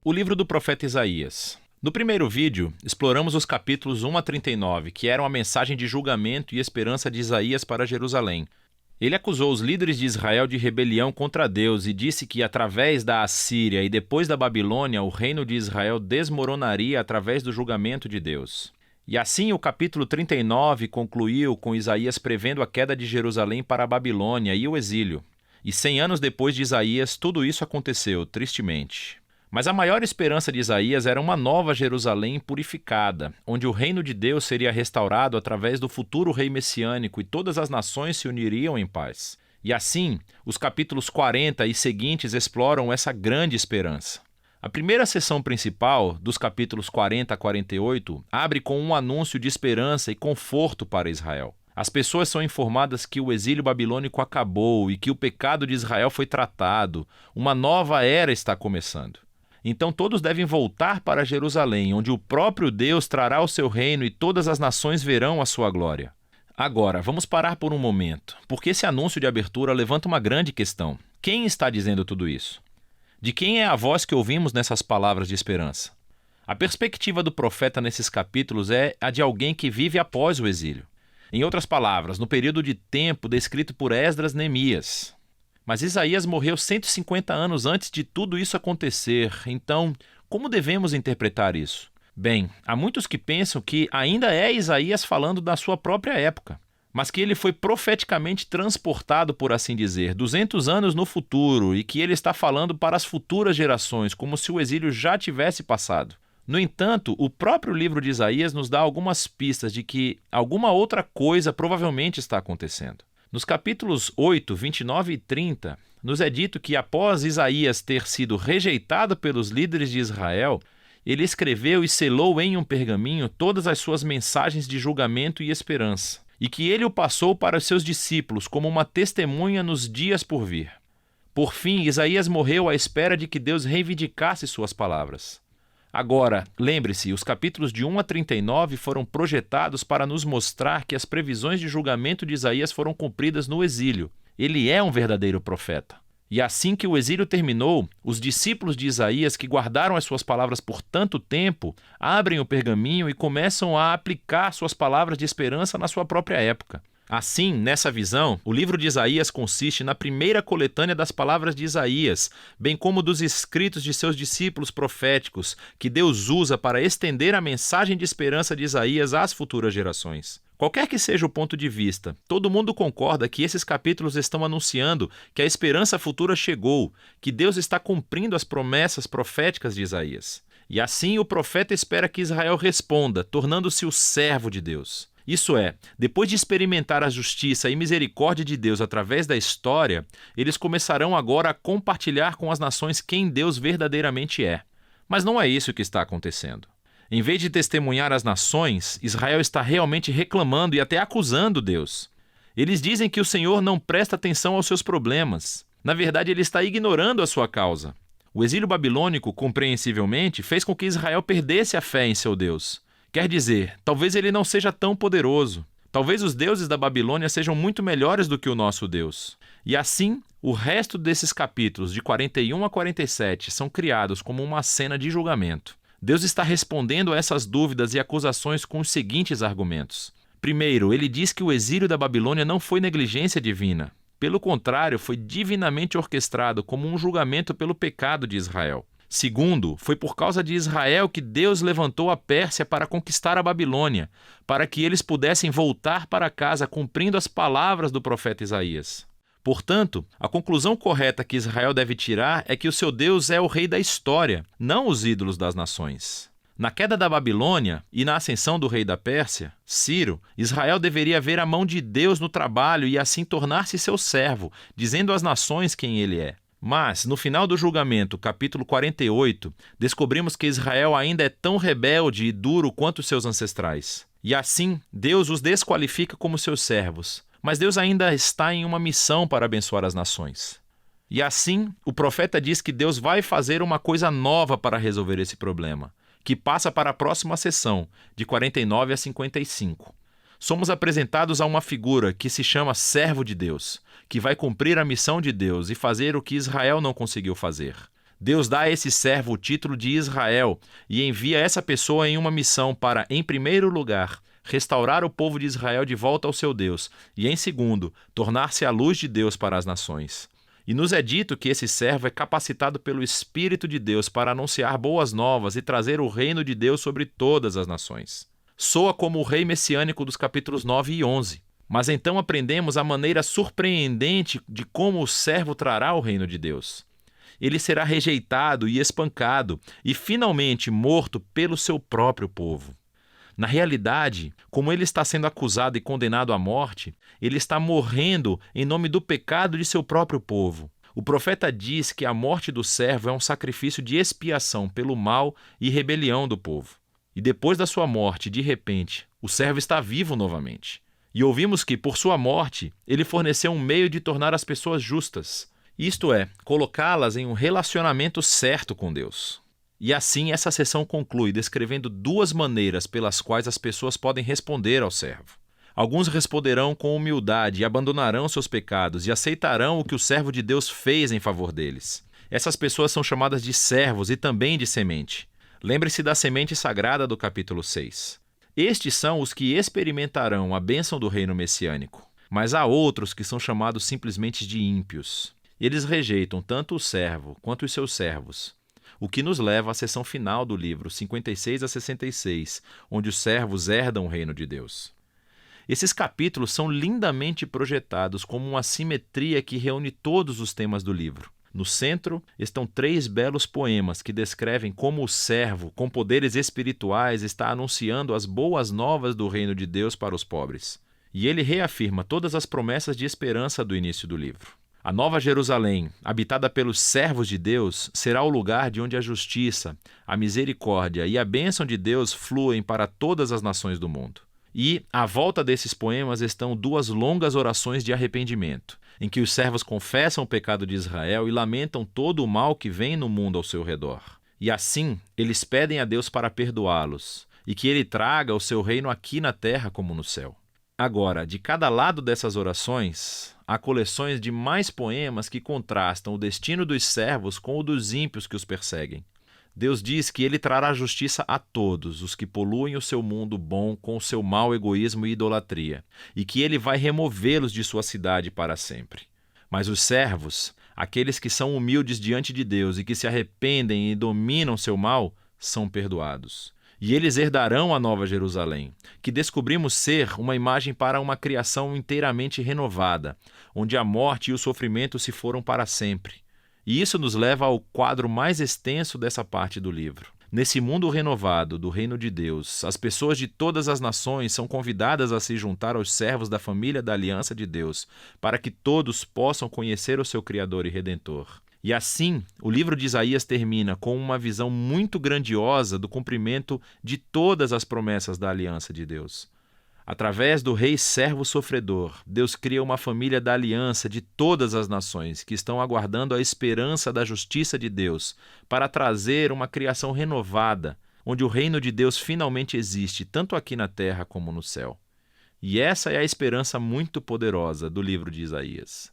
O livro do profeta Isaías. No primeiro vídeo, exploramos os capítulos 1 a 39, que eram a mensagem de julgamento e esperança de Isaías para Jerusalém. Ele acusou os líderes de Israel de rebelião contra Deus e disse que, através da Assíria e depois da Babilônia, o reino de Israel desmoronaria através do julgamento de Deus. E assim o capítulo 39 concluiu com Isaías prevendo a queda de Jerusalém para a Babilônia e o exílio. E 100 anos depois de Isaías, tudo isso aconteceu, tristemente. Mas a maior esperança de Isaías era uma nova Jerusalém purificada, onde o reino de Deus seria restaurado através do futuro rei messiânico e todas as nações se uniriam em paz. E assim, os capítulos 40 e seguintes exploram essa grande esperança. A primeira seção principal, dos capítulos 40 a 48, abre com um anúncio de esperança e conforto para Israel. As pessoas são informadas que o exílio babilônico acabou e que o pecado de Israel foi tratado. Uma nova era está começando. Então todos devem voltar para Jerusalém, onde o próprio Deus trará o seu reino e todas as nações verão a sua glória. Agora, vamos parar por um momento, porque esse anúncio de abertura levanta uma grande questão. Quem está dizendo tudo isso? De quem é a voz que ouvimos nessas palavras de esperança? A perspectiva do profeta nesses capítulos é a de alguém que vive após o exílio. Em outras palavras, no período de tempo descrito por Esdras Neemias. Mas Isaías morreu 150 anos antes de tudo isso acontecer, então como devemos interpretar isso? Bem, há muitos que pensam que ainda é Isaías falando da sua própria época, mas que ele foi profeticamente transportado, por assim dizer, 200 anos no futuro e que ele está falando para as futuras gerações, como se o exílio já tivesse passado. No entanto, o próprio livro de Isaías nos dá algumas pistas de que alguma outra coisa provavelmente está acontecendo. Nos capítulos 8, 29 e 30, nos é dito que após Isaías ter sido rejeitado pelos líderes de Israel, ele escreveu e selou em um pergaminho todas as suas mensagens de julgamento e esperança, e que ele o passou para os seus discípulos como uma testemunha nos dias por vir. Por fim, Isaías morreu à espera de que Deus reivindicasse suas palavras. Agora, lembre-se, os capítulos de 1 a 39 foram projetados para nos mostrar que as previsões de julgamento de Isaías foram cumpridas no exílio. Ele é um verdadeiro profeta. E assim que o exílio terminou, os discípulos de Isaías, que guardaram as suas palavras por tanto tempo, abrem o pergaminho e começam a aplicar suas palavras de esperança na sua própria época. Assim, nessa visão, o livro de Isaías consiste na primeira coletânea das palavras de Isaías, bem como dos escritos de seus discípulos proféticos, que Deus usa para estender a mensagem de esperança de Isaías às futuras gerações. Qualquer que seja o ponto de vista, todo mundo concorda que esses capítulos estão anunciando que a esperança futura chegou, que Deus está cumprindo as promessas proféticas de Isaías. E assim o profeta espera que Israel responda, tornando-se o servo de Deus. Isso é, depois de experimentar a justiça e misericórdia de Deus através da história, eles começarão agora a compartilhar com as nações quem Deus verdadeiramente é. Mas não é isso que está acontecendo. Em vez de testemunhar às nações, Israel está realmente reclamando e até acusando Deus. Eles dizem que o Senhor não presta atenção aos seus problemas. Na verdade, ele está ignorando a sua causa. O exílio babilônico, compreensivelmente, fez com que Israel perdesse a fé em seu Deus. Quer dizer, talvez ele não seja tão poderoso. Talvez os deuses da Babilônia sejam muito melhores do que o nosso Deus. E assim, o resto desses capítulos, de 41 a 47, são criados como uma cena de julgamento. Deus está respondendo a essas dúvidas e acusações com os seguintes argumentos. Primeiro, ele diz que o exílio da Babilônia não foi negligência divina. Pelo contrário, foi divinamente orquestrado como um julgamento pelo pecado de Israel. Segundo, foi por causa de Israel que Deus levantou a Pérsia para conquistar a Babilônia, para que eles pudessem voltar para casa cumprindo as palavras do profeta Isaías. Portanto, a conclusão correta que Israel deve tirar é que o seu Deus é o rei da história, não os ídolos das nações. Na queda da Babilônia e na ascensão do rei da Pérsia, Ciro, Israel deveria ver a mão de Deus no trabalho e assim tornar-se seu servo, dizendo às nações quem ele é. Mas, no final do julgamento, capítulo 48, descobrimos que Israel ainda é tão rebelde e duro quanto seus ancestrais. E assim, Deus os desqualifica como seus servos. Mas Deus ainda está em uma missão para abençoar as nações. E assim, o profeta diz que Deus vai fazer uma coisa nova para resolver esse problema, que passa para a próxima sessão, de 49 a 55. Somos apresentados a uma figura que se chama servo de Deus, que vai cumprir a missão de Deus e fazer o que Israel não conseguiu fazer. Deus dá a esse servo o título de Israel e envia essa pessoa em uma missão para, em primeiro lugar, restaurar o povo de Israel de volta ao seu Deus e, em segundo, tornar-se a luz de Deus para as nações. E nos é dito que esse servo é capacitado pelo Espírito de Deus para anunciar boas novas e trazer o reino de Deus sobre todas as nações. Soa como o rei messiânico dos capítulos 9 e 11. Mas então aprendemos a maneira surpreendente de como o servo trará o reino de Deus. Ele será rejeitado e espancado e finalmente morto pelo seu próprio povo. Na realidade, como ele está sendo acusado e condenado à morte, ele está morrendo em nome do pecado de seu próprio povo. O profeta diz que a morte do servo é um sacrifício de expiação pelo mal e rebelião do povo. E depois da sua morte, de repente, o servo está vivo novamente. E ouvimos que, por sua morte, ele forneceu um meio de tornar as pessoas justas. Isto é, colocá-las em um relacionamento certo com Deus. E assim essa sessão conclui descrevendo duas maneiras pelas quais as pessoas podem responder ao servo. Alguns responderão com humildade e abandonarão seus pecados e aceitarão o que o servo de Deus fez em favor deles. Essas pessoas são chamadas de servos e também de semente. Lembre-se da semente sagrada do capítulo 6. Estes são os que experimentarão a bênção do reino messiânico. Mas há outros que são chamados simplesmente de ímpios. Eles rejeitam tanto o servo quanto os seus servos. O que nos leva à seção final do livro 56 a 66, onde os servos herdam o reino de Deus. Esses capítulos são lindamente projetados como uma simetria que reúne todos os temas do livro. No centro estão 3 belos poemas que descrevem como o servo, com poderes espirituais, está anunciando as boas novas do reino de Deus para os pobres. E ele reafirma todas as promessas de esperança do início do livro. A Nova Jerusalém, habitada pelos servos de Deus, será o lugar de onde a justiça, a misericórdia e a bênção de Deus fluem para todas as nações do mundo. E, à volta desses poemas, estão 2 longas orações de arrependimento, em que os servos confessam o pecado de Israel e lamentam todo o mal que vem no mundo ao seu redor. E assim, eles pedem a Deus para perdoá-los, e que ele traga o seu reino aqui na terra como no céu. Agora, de cada lado dessas orações, há coleções de mais poemas que contrastam o destino dos servos com o dos ímpios que os perseguem. Deus diz que ele trará justiça a todos os que poluem o seu mundo bom com o seu mau egoísmo e idolatria, e que ele vai removê-los de sua cidade para sempre. Mas os servos, aqueles que são humildes diante de Deus e que se arrependem e dominam seu mal, são perdoados. E eles herdarão a Nova Jerusalém, que descobrimos ser uma imagem para uma criação inteiramente renovada, onde a morte e o sofrimento se foram para sempre. E isso nos leva ao quadro mais extenso dessa parte do livro. Nesse mundo renovado do reino de Deus, as pessoas de todas as nações são convidadas a se juntar aos servos da família da aliança de Deus, para que todos possam conhecer o seu Criador e Redentor. E assim, o livro de Isaías termina com uma visão muito grandiosa do cumprimento de todas as promessas da aliança de Deus. Através do rei servo sofredor, Deus cria uma família da aliança de todas as nações que estão aguardando a esperança da justiça de Deus para trazer uma criação renovada, onde o reino de Deus finalmente existe, tanto aqui na terra como no céu. E essa é a esperança muito poderosa do livro de Isaías.